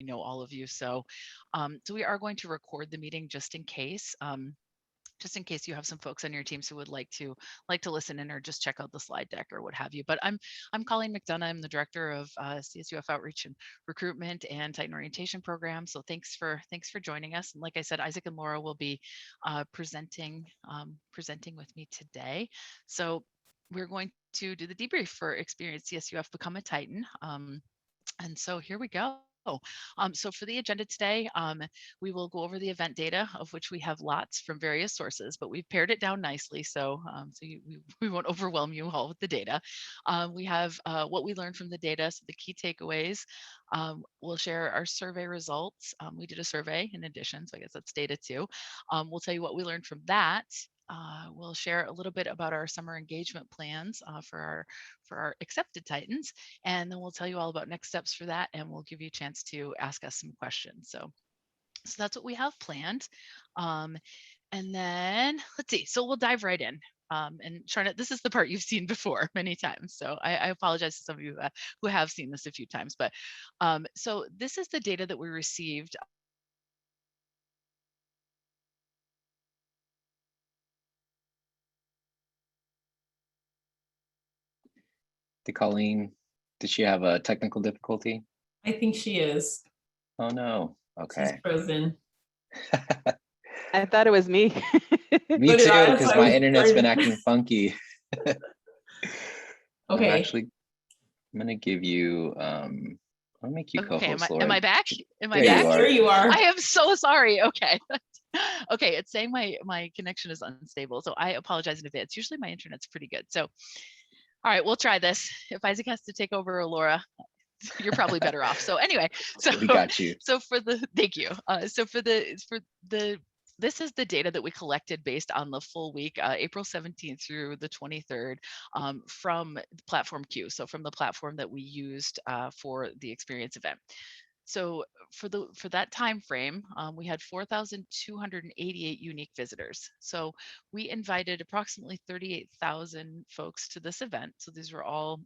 know all of you. So we are going to record the meeting just in case. Just in case you have some folks on your teams who would like to listen in or just check out the slide deck or what have you. But I'm Colleen Mcdonough. I'm the director of CSUF Outreach and Recruitment and Titan Orientation Program. So thanks for joining us. And like I said, Isaac and Laura will be presenting with me today. So we're going to do the debrief for Experience CSUF Become a Titan. And so here we go. So for the agenda today, we will go over the event data, of which we have lots from various sources, but we've pared it down nicely, so we won't overwhelm you all with the data. We have what we learned from the data, so the key takeaways. We'll share our survey results. We did a survey in addition, so I guess that's data too. We'll tell you what we learned from that. We'll share a little bit about our summer engagement plans for our accepted Titans, and then we'll tell you all about next steps for that, and we'll give you a chance to ask us some questions. So that's what we have planned. And then let's see. So we'll dive right in. And Charlotte, this is the part you've seen before many times. So I apologize to some of you who have seen this a few times. But so this is the data that we received. Colleen, did she have a technical difficulty? I think she is. Oh no. Okay. She's frozen. I thought it was me. Me too, because my internet's been acting funky. Okay. I'm gonna give you I'll make you co-host, Laura. Am I back? Am I back? Yes, there you are. I am so sorry. Okay. Okay, it's saying my connection is unstable, so I apologize in advance. Usually my internet's pretty good. So all right, we'll try this. If Isaac has to take over, or Laura, you're probably better off. So anyway, so we got you. So thank you. So this is the data that we collected based on the full week, April 17th through the 23rd, from Platform Q. So from the platform that we used for the experience event. So for that time frame, we had 4,288 unique visitors. So we invited approximately 38,000 folks to this event. So these were all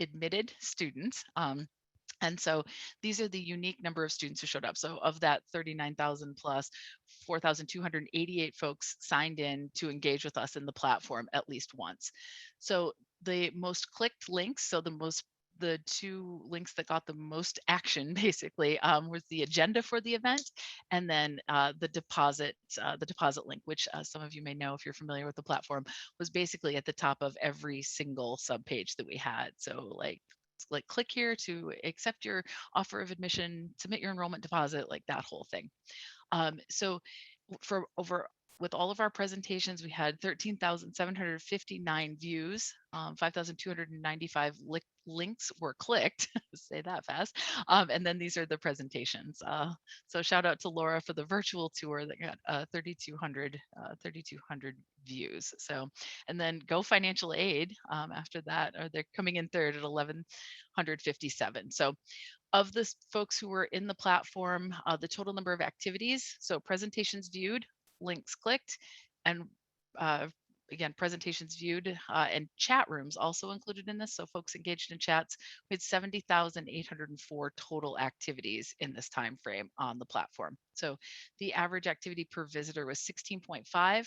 admitted students. And so these are the unique number of students who showed up. So of that 39,000 plus, 4,288 folks signed in to engage with us in the platform at least once. So the most clicked links, so the two links that got the most action basically was the agenda for the event, and then the deposit link, which some of you may know if you're familiar with the platform, was basically at the top of every single subpage that we had. So like click here to accept your offer of admission, submit your enrollment deposit, like that whole thing. So with all of our presentations, we had 13,759 views, 5,295 links were clicked, say that fast, and then these are the presentations. So shout out to Laura for the virtual tour that got 3,200 views. So, and then Go Financial Aid after that, they're coming in third at 1,157. So of the folks who were in the platform, the total number of activities, so presentations viewed, links clicked, and again, presentations viewed, and chat rooms also included in this. So folks engaged in chats. We had 70,804 total activities in this time frame on the platform. So the average activity per visitor was 16.5.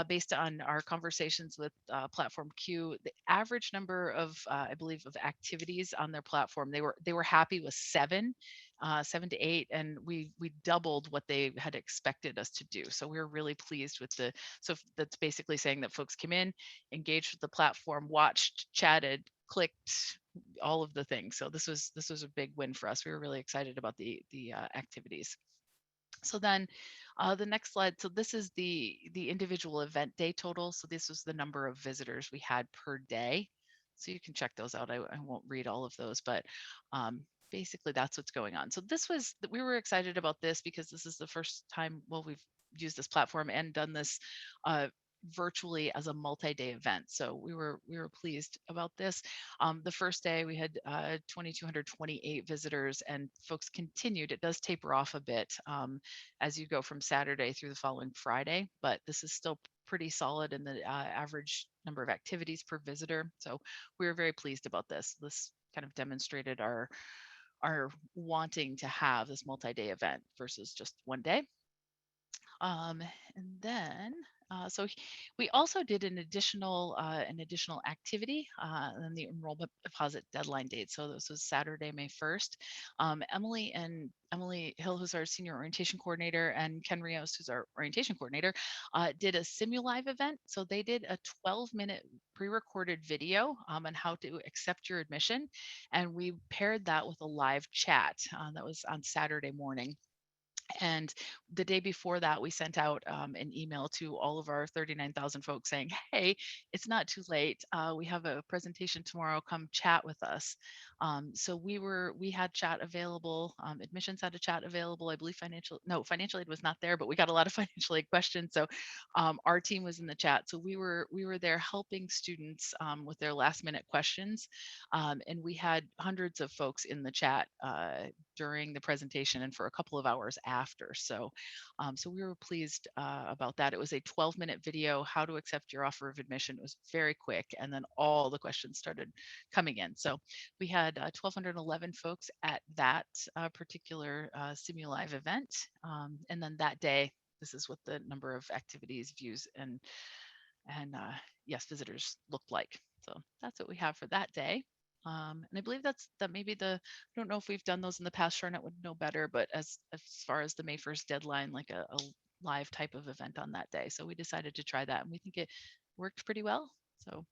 Based on our conversations with Platform Q, the average number of, I believe, of activities on their platform, they were happy with 7 to 8, and we doubled what they had expected us to do. So we were really pleased with so that's basically saying that folks came in, engaged with the platform, watched, chatted, clicked, all of the things. So this was a big win for us. We were really excited about the activities. So then the next slide. So this is the individual event day total. So this was the number of visitors we had per day. So you can check those out. I won't read all of those, but basically that's what's going on. So we were excited about this because this is the first time, well, we've used this platform and done this virtually as a multi-day event. So we were pleased about this. The first day we had 2,228 visitors, and folks continued. It does taper off a bit as you go from Saturday through the following Friday, but this is still pretty solid in the average number of activities per visitor. So we were very pleased about this. This kind of demonstrated our are wanting to have this multi-day event versus just one day. And then, so we also did an additional activity than the enrollment deposit deadline date. So this was Saturday, May 1st. Emily Hill, who's our senior orientation coordinator, and Ken Rios, who's our orientation coordinator, did a Simulive event. So they did a 12-minute pre-recorded video on how to accept your admission, and we paired that with a live chat that was on Saturday morning. And the day before that, we sent out an email to all of our 39,000 folks saying, hey, it's not too late. We have a presentation tomorrow. Come chat with us. So we had chat available. Admissions had a chat available. I believe financial aid was not there, but we got a lot of financial aid questions. So our team was in the chat. So we were there helping students with their last minute questions. And we had hundreds of folks in the chat during the presentation and for a couple of hours after. So we were pleased about that. It was a 12-minute video, how to accept your offer of admission. It was very quick, and then all the questions started coming in. So we had 1,211 folks at that particular Simulive event. And then that day, this is what the number of activities, views, and yes, visitors looked like. So that's what we have for that day. And I believe that maybe I don't know if we've done those in the past, Charlotte would know better, but as far as the May 1st deadline, like a live type of event on that day. So we decided to try that, and we think it worked pretty well. So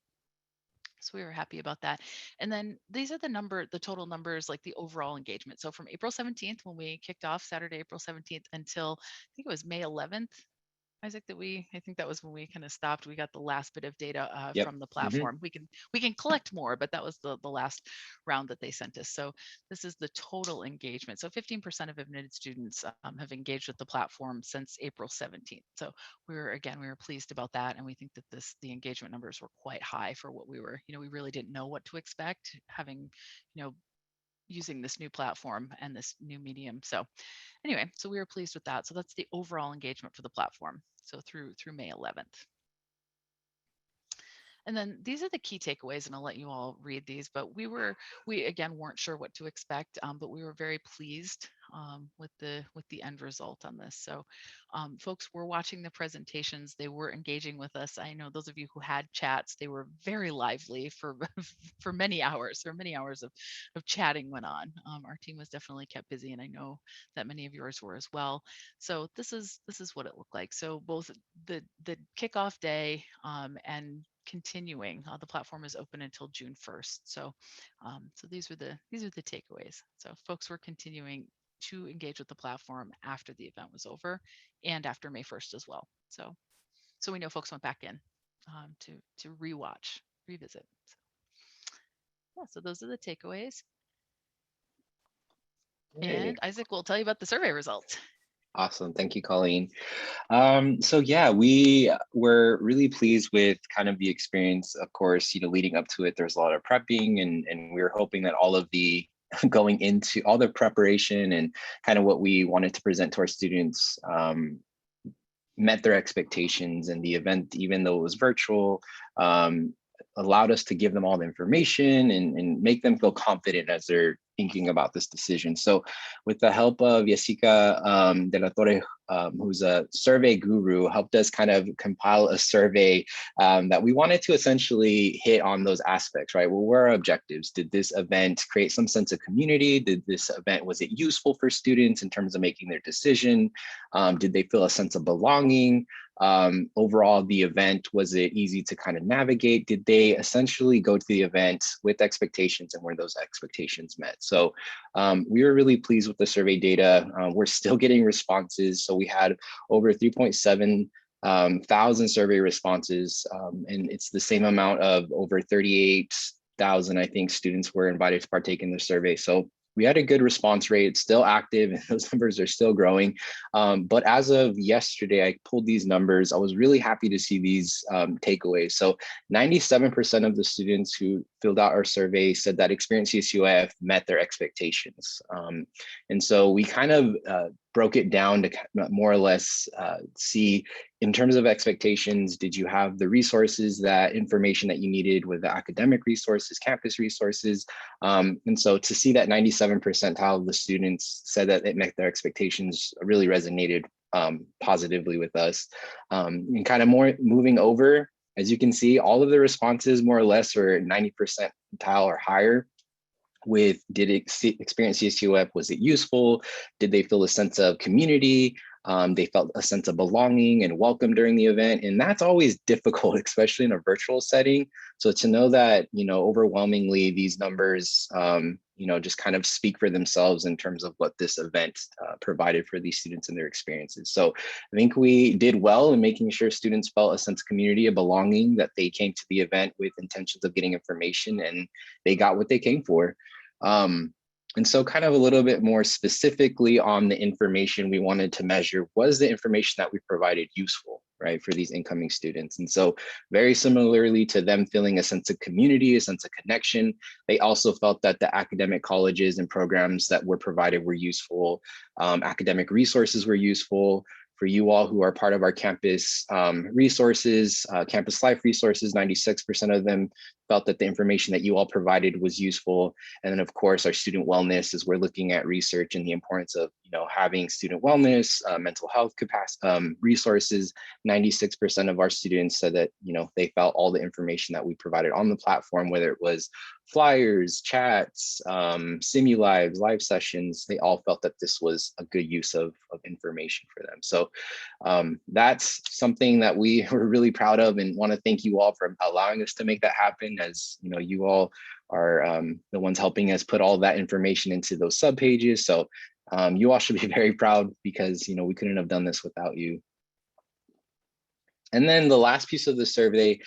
we were happy about that. And then these are the total numbers, like the overall engagement. So from April 17th, when we kicked off Saturday, April 17th, until I think it was May 11th, Isaac, I think that was when we kind of stopped. We got the last bit of data from the platform. We can collect more, but that was the last round that they sent us. So this is the total engagement. So 15% of admitted students have engaged with the platform since April 17th. So we were pleased about that, and we think that the engagement numbers were quite high for what we were. We really didn't know what to expect having, using this new platform and this new medium. So anyway, so we were pleased with that. So that's the overall engagement for the platform. So through May 11th. And then these are the key takeaways, and I'll let you all read these, but we again weren't sure what to expect, but we were very pleased with the end result on this. So folks were watching the presentations, they were engaging with us. I know those of you who had chats, they were very lively for for many hours. There were many hours of chatting went on. Our team was definitely kept busy, and I know that many of yours were as well. So this is what it looked like. So both the kickoff day and continuing. The platform is open until June 1st. So these are the takeaways. So folks were continuing to engage with the platform after the event was over and after May 1st as well. So we know folks went back in to revisit. So those are the takeaways. Hey. And Isaac will tell you about the survey results. Awesome. Thank you, Colleen. So yeah, we were really pleased with kind of the experience. Of course, leading up to it, there's a lot of prepping, and we were hoping that all of the going into all the preparation and kind of what we wanted to present to our students met their expectations. And the event, even though it was virtual, allowed us to give them all the information and make them feel confident as they're thinking about this decision. So with the help of Jessica de la Torre, who's a survey guru, helped us kind of compile a survey that we wanted to essentially hit on those aspects, right? Well, what are our objectives? Did this event create some sense of community? Was it useful for students in terms of making their decision? Did they feel a sense of belonging? Overall, the event, was it easy to kind of navigate? Did they essentially go to the event with expectations, and were those expectations met? So we were really pleased with the survey data. We're still getting responses. So we had over 3.7 thousand survey responses, and it's the same amount of over 38,000, I think, students were invited to partake in the survey. So we had a good response rate. It's still active, and those numbers are still growing. But as of yesterday, I pulled these numbers. I was really happy to see these takeaways. So 97% of the students who filled out our survey said that Experience CSUF met their expectations. And so we kind of broke it down to more or less see, in terms of expectations, did you have the resources, that information that you needed with the academic resources, campus resources? And so to see that 97 percentile of the students said that it met their expectations really resonated positively with us. And kind of more moving over, as you can see, all of the responses more or less are 90 percentile or higher. With, did it experience CSUF? Was it useful? Did they feel a sense of community? They felt a sense of belonging and welcome during the event. And that's always difficult, especially in a virtual setting. So to know that, overwhelmingly these numbers, just kind of speak for themselves in terms of what this event provided for these students and their experiences. So I think we did well in making sure students felt a sense of community, a belonging, that they came to the event with intentions of getting information and they got what they came for. And so kind of a little bit more specifically on the information we wanted to measure, was the information that we provided useful, right, for these incoming students? And so very similarly to them feeling a sense of community, a sense of connection, they also felt that the academic colleges and programs that were provided were useful, academic resources were useful. For you all who are part of our campus resources, campus life resources, 96% of them felt that the information that you all provided was useful. And then of course, our student wellness, as we're looking at research and the importance of having student wellness, mental health capacity resources, 96% of our students said that they felt all the information that we provided on the platform, whether it was flyers, chats, simulives, live sessions, they all felt that this was a good use of information for them. So that's something that we were really proud of, and want to thank you all for allowing us to make that happen, as you all are the ones helping us put all that information into those sub pages. So you all should be very proud, because we couldn't have done this without you. And then the last piece of the survey,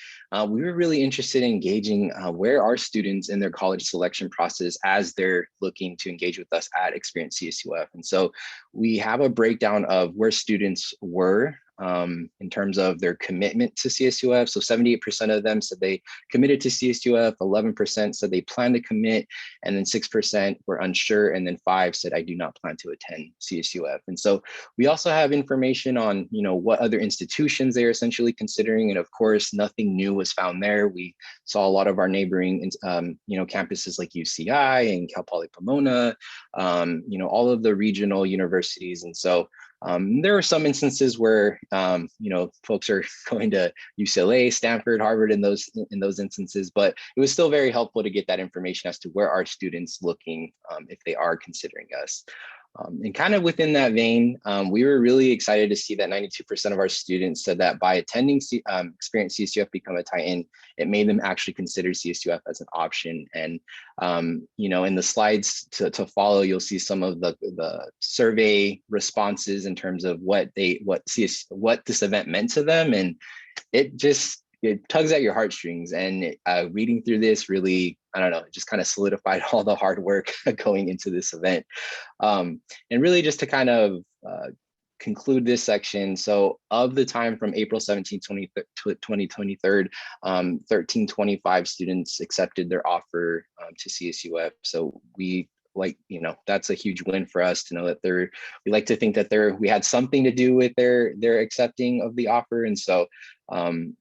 we were really interested in gauging where are students in their college selection process as they're looking to engage with us at Experience CSUF. And so we have a breakdown of where students were in terms of their commitment to CSUF. So 78% of them said they committed to CSUF, 11% said they plan to commit, and then 6% were unsure, and then 5% said, I do not plan to attend CSUF. And so we also have information on, what other institutions they're essentially considering. And of course, nothing new was found there. We saw a lot of our neighboring, campuses like UCI and Cal Poly Pomona, all of the regional universities. And so there are some instances where, folks are going to UCLA, Stanford, Harvard in those instances, but it was still very helpful to get that information as to where our students looking if they are considering us. And kind of within that vein, we were really excited to see that 92% of our students said that by attending Experience CSUF Become a Titan, it made them actually consider CSUF as an option. And in the slides to follow, you'll see some of the survey responses in terms of what this event meant to them, and it tugs at your heartstrings. And reading through this really, it just kind of solidified all the hard work going into this event. And really just to kind of conclude this section. So of the time from April 17, 2023, 1325 students accepted their offer to CSUF. So that's a huge win for us to know that we like to think that we had something to do with their accepting of the offer. And so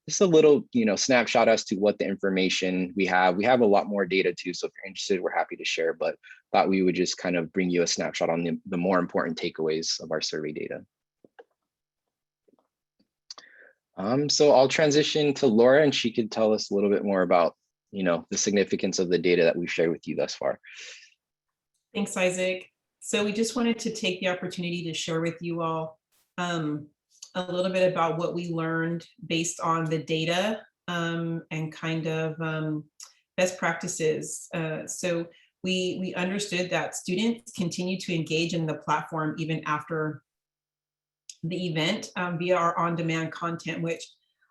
just a little, snapshot as to what the information we have. We have a lot more data too. So if you're interested, we're happy to share, but thought we would just kind of bring you a snapshot on the more important takeaways of our survey data. So I'll transition to Laura, and she could tell us a little bit more about, the significance of the data that we've shared with you thus far. Thanks, Isaac. So we just wanted to take the opportunity to share with you all a little bit about what we learned based on the data and kind of best practices. So we understood that students continue to engage in the platform even after the event via our on-demand content, which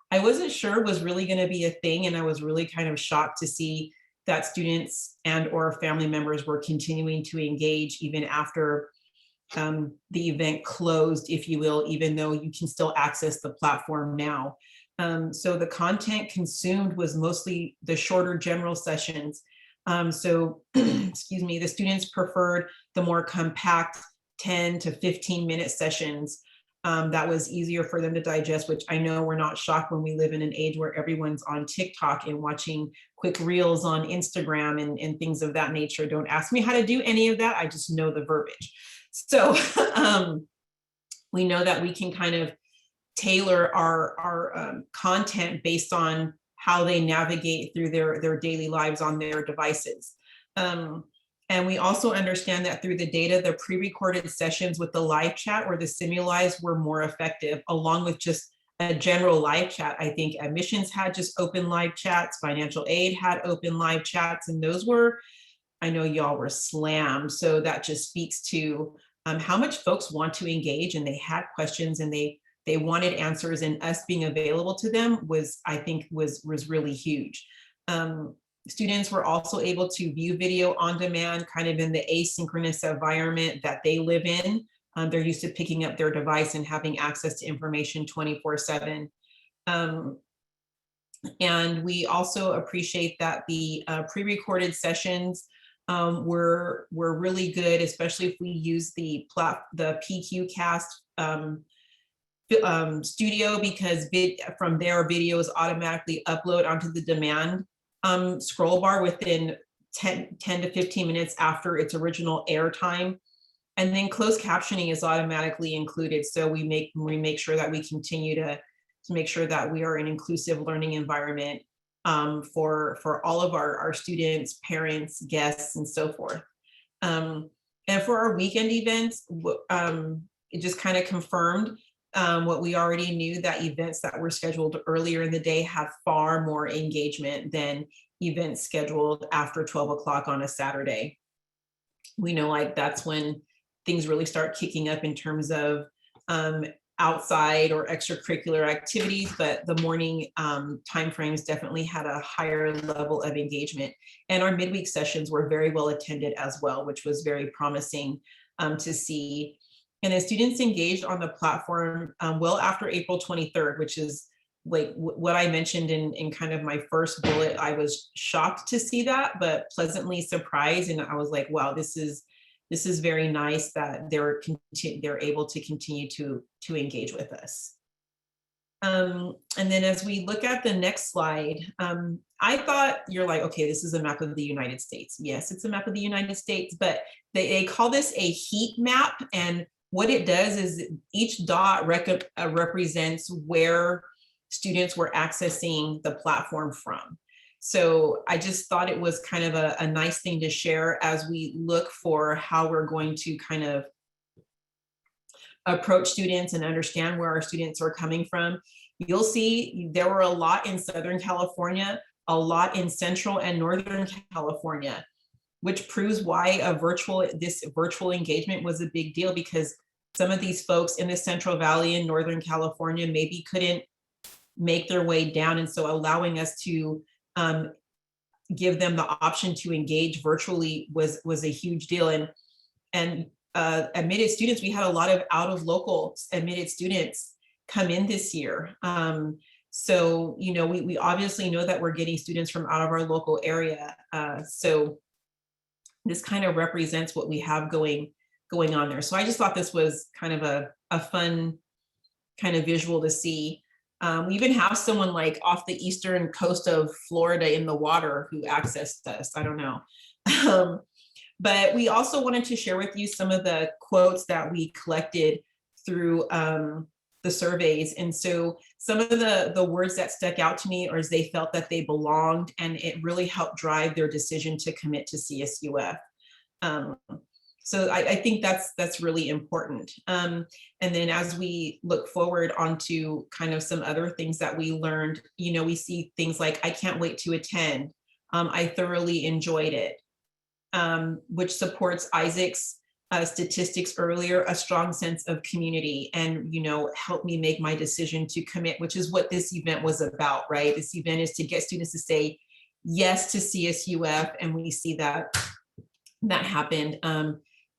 I wasn't sure was really going to be a thing. And I was really kind of shocked to see that students and or family members were continuing to engage even after the event closed, if you will, even though you can still access the platform now. So the content consumed was mostly the shorter general sessions. Excuse me, the students preferred the more compact 10 to 15-minute sessions that was easier for them to digest, which I know we're not shocked when we live in an age where everyone's on TikTok and watching quick reels on Instagram and things of that nature. Don't ask me how to do any of that. I just know the verbiage. So we know that we can kind of tailor our content based on how they navigate through their daily lives on their devices. And we also understand that through the data, the pre-recorded sessions with the live chat or the simulis were more effective, along with just a general live chat. I think admissions had just open live chats, financial aid had open live chats, and those were, I know y'all were slammed. So that just speaks to how much folks want to engage, and they had questions and they wanted answers, and us being available to them was, I think, was really huge. Students were also able to view video on demand, kind of in the asynchronous environment that they live in. They're used to picking up their device and having access to information 24/7. And we also appreciate that the pre-recorded sessions were really good, especially if we use the PQ Cast studio, because from there videos automatically upload onto the demand scroll bar within 10 to 15 minutes after its original airtime. And then closed captioning is automatically included. So we make sure that we continue to make sure that we are an inclusive learning environment for all of our students, parents, guests, and so forth. And for our weekend events, it just kind of confirmed what we already knew, that events that were scheduled earlier in the day have far more engagement than events scheduled after 12 o'clock on a Saturday. We know, like, that's when things really start kicking up in terms of outside or extracurricular activities, but the morning timeframes definitely had a higher level of engagement. And our midweek sessions were very well attended as well, which was very promising to see. And as students engaged on the platform well after April 23rd, which is like what I mentioned in kind of my first bullet, I was shocked to see that, but pleasantly surprised. And I was like, wow, this is very nice that they're able to continue to engage with us. And then as we look at the next slide, I thought, you're like, okay, this is a map of the United States. Yes, it's a map of the United States, but they call this a heat map. And what it does is each dot represents where students were accessing the platform from. So I just thought it was kind of a nice thing to share as we look for how we're going to kind of approach students and understand where our students are coming from. You'll see there were a lot in Southern California, a lot in Central and Northern California, which proves why this virtual engagement was a big deal, because some of these folks in the Central Valley in Northern California maybe couldn't make their way down. And so allowing us to give them the option to engage virtually was a huge deal. And admitted students, we had a lot of out of local admitted students come in this year. So, you know, we obviously know that we're getting students from out of our local area. So this kind of represents what we have going on there. So I just thought this was kind of a fun kind of visual to see. We even have someone like off the eastern coast of Florida in the water who accessed us. I don't know. But we also wanted to share with you some of the quotes that we collected through the surveys. And so some of the words that stuck out to me are as they felt that they belonged, and it really helped drive their decision to commit to CSUF. So I think that's really important. And then as we look forward onto kind of some other things that we learned, you know, we see things like, I can't wait to attend. I thoroughly enjoyed it, which supports Isaac's statistics earlier, a strong sense of community, and, you know, help me make my decision to commit, which is what this event was about, right? This event is to get students to say yes to CSUF, and we see that happened.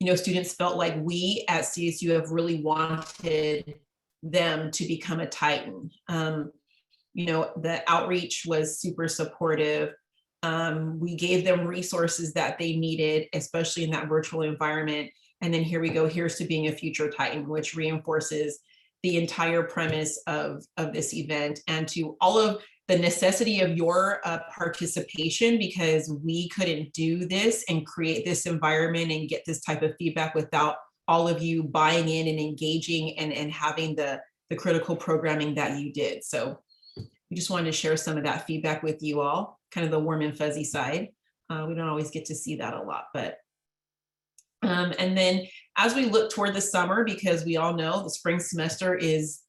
You know, students felt like we at CSUF really wanted them to become a Titan. You know, the outreach was super supportive. We gave them resources that they needed, especially in that virtual environment. And then here we go, here's to being a future Titan, which reinforces the entire premise of this event, and to all of the necessity of your participation, because we couldn't do this and create this environment and get this type of feedback without all of you buying in and engaging and having the critical programming that you did. So we just wanted to share some of that feedback with you all, kind of the warm and fuzzy side. We don't always get to see that a lot, but and then as we look toward the summer, because we all know the spring semester is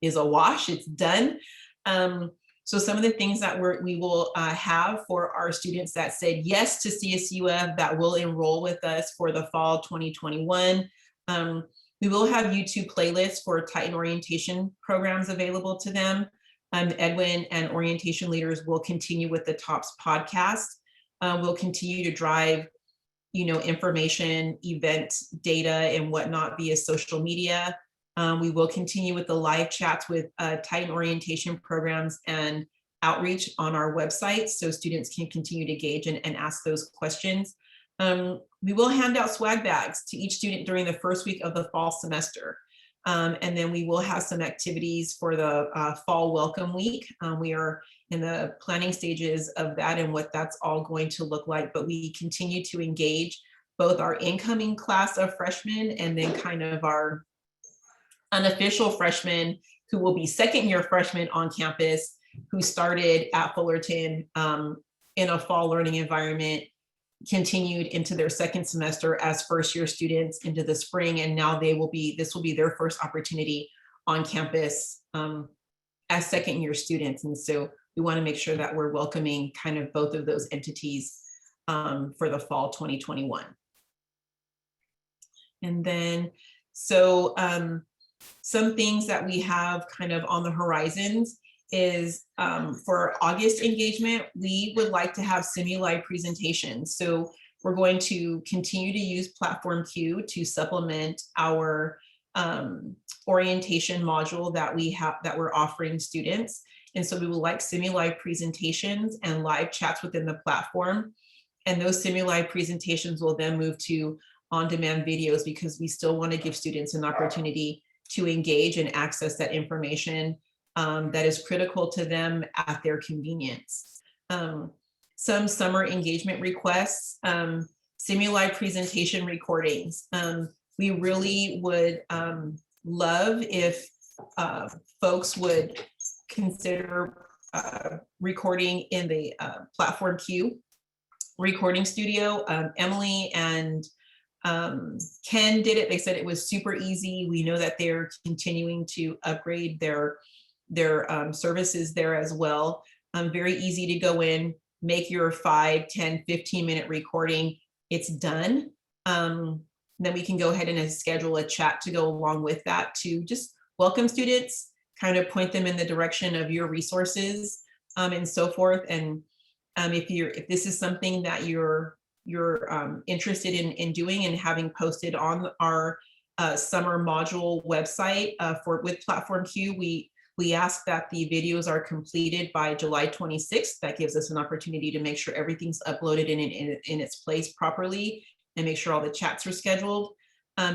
a wash, it's done. So some of the things that we will have for our students that said yes to CSUF that will enroll with us for the fall 2021, we will have YouTube playlists for Titan orientation programs available to them. Edwin and orientation leaders will continue with the TOPS podcast. We'll continue to drive information, event data and whatnot via social media. We will continue with the live chats with Titan orientation programs and outreach on our website, so students can continue to engage and ask those questions. We will hand out swag bags to each student during the first week of the fall semester. And then we will have some activities for the fall welcome week. We are in the planning stages of that and what that's all going to look like, but we continue to engage both our incoming class of freshmen and then kind of our unofficial freshmen who will be second year freshmen on campus, who started at Fullerton in a fall learning environment, continued into their second semester as first year students into the spring, and now this will be their first opportunity on campus as second year students. And so we want to make sure that we're welcoming kind of both of those entities for the fall 2021. And then so some things that we have kind of on the horizons is for August engagement, we would like to have simu-live presentations. So we're going to continue to use Platform Q to supplement our orientation module that we're offering students. And so we would like simu-live presentations and live chats within the platform. And those simu-live presentations will then move to on-demand videos, because we still want to give students an opportunity to engage and access that information that is critical to them at their convenience. Some summer engagement requests, simu-live presentation recordings. We really would love if folks would consider recording in the Platform Q recording studio. Emily and Ken did it. They said it was super easy. We know that they're continuing to upgrade their services there as well. Very easy to go in, make your 5, 10, 15-minute recording. It's done. Then we can go ahead and schedule a chat to go along with that to just welcome students, kind of point them in the direction of your resources and so forth. And if this is something that you're interested in doing and having posted on our summer module website with Platform Q, we ask that the videos are completed by July 26th. That gives us an opportunity to make sure everything's uploaded in its place properly and make sure all the chats are scheduled,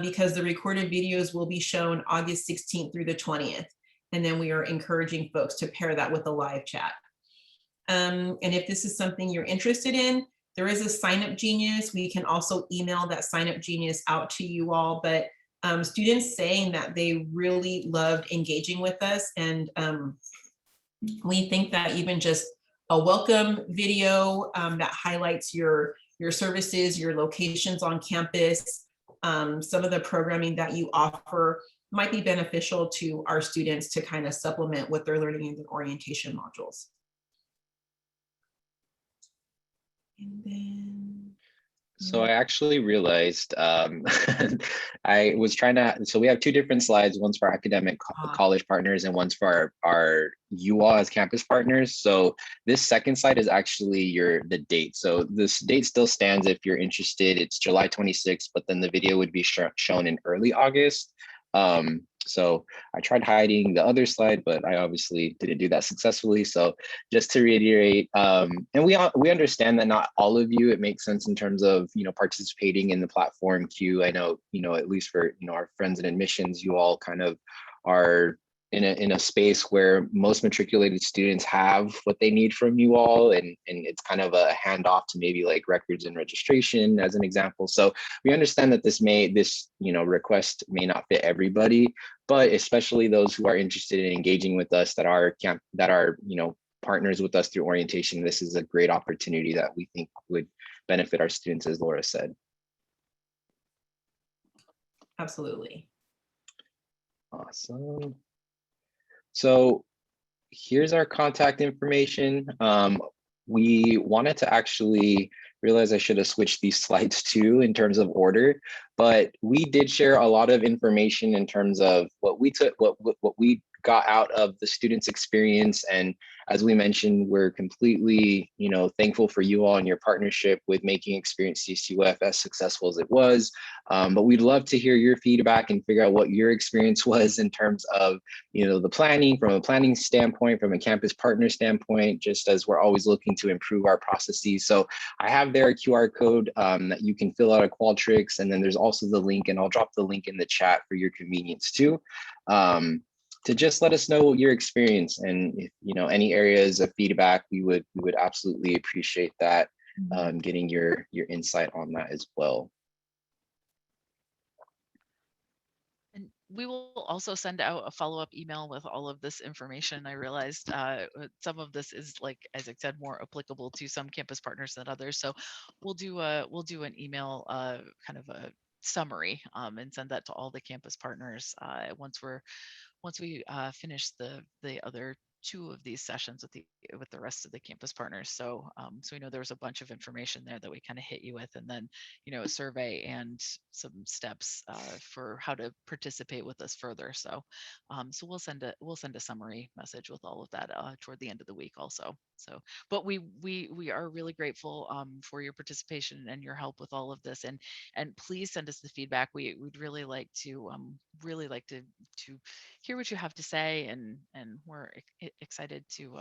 because the recorded videos will be shown August 16th through the 20th. And then we are encouraging folks to pair that with a live chat. And if this is something you're interested in, there is a Sign Up Genius. We can also email that Sign Up Genius out to you all, but students saying that they really loved engaging with us. And we think that even just a welcome video that highlights your services, your locations on campus, some of the programming that you offer might be beneficial to our students to kind of supplement what they're learning in the orientation modules. And then, so I actually realized I was trying to, so we have two different slides, one's for academic college partners and one's for our you all as campus partners. So this second slide is actually the date. So this date still stands if you're interested. It's July 26th, but then the video would be shown in early August. So I tried hiding the other slide, but I obviously didn't do that successfully. So just to reiterate, and we understand that not all of you, it makes sense in terms of, participating in the platform queue. I know, at least for, our friends in admissions, you all kind of are in a space where most matriculated students have what they need from you all, and it's kind of a handoff to maybe like records and registration as an example. So we understand that this request may not fit everybody, but especially those who are interested in engaging with us that are partners with us through orientation. This is a great opportunity that we think would benefit our students, as Laura said. Absolutely. Awesome. So here's our contact information. We wanted to actually realize I should have switched these slides too in terms of order, but we did share a lot of information in terms of what we took, what we got out of the students' experience. And as we mentioned, we're completely, thankful for you all and your partnership with making Experience CSUF as successful as it was. But we'd love to hear your feedback and figure out what your experience was in terms of, the planning, from a planning standpoint, from a campus partner standpoint, just as we're always looking to improve our processes. So I have there a QR code that you can fill out a Qualtrics, and then there's also the link, and I'll drop the link in the chat for your convenience too. To just let us know your experience, and if any areas of feedback, we would absolutely appreciate that, getting your insight on that as well. And we will also send out a follow-up email with all of this information. I realized some of this is, like, as I said, more applicable to some campus partners than others. So we'll do an email kind of a summary and send that to all the campus partners once we finish the other two of these sessions with the rest of the campus partners. So so we know there was a bunch of information there that we kind of hit you with, and then a survey and some steps for how to participate with us further. So so we'll send a summary message with all of that toward the end of the week also. So, but we are really grateful for your participation and your help with all of this, and please send us the feedback. We'd really like to hear what you have to say, and we're excited to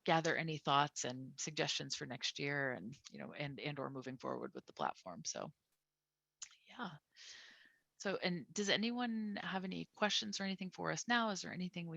gather any thoughts and suggestions for next year, and and or moving forward with the platform. So yeah. So, and does anyone have any questions or anything for us now? Is there anything we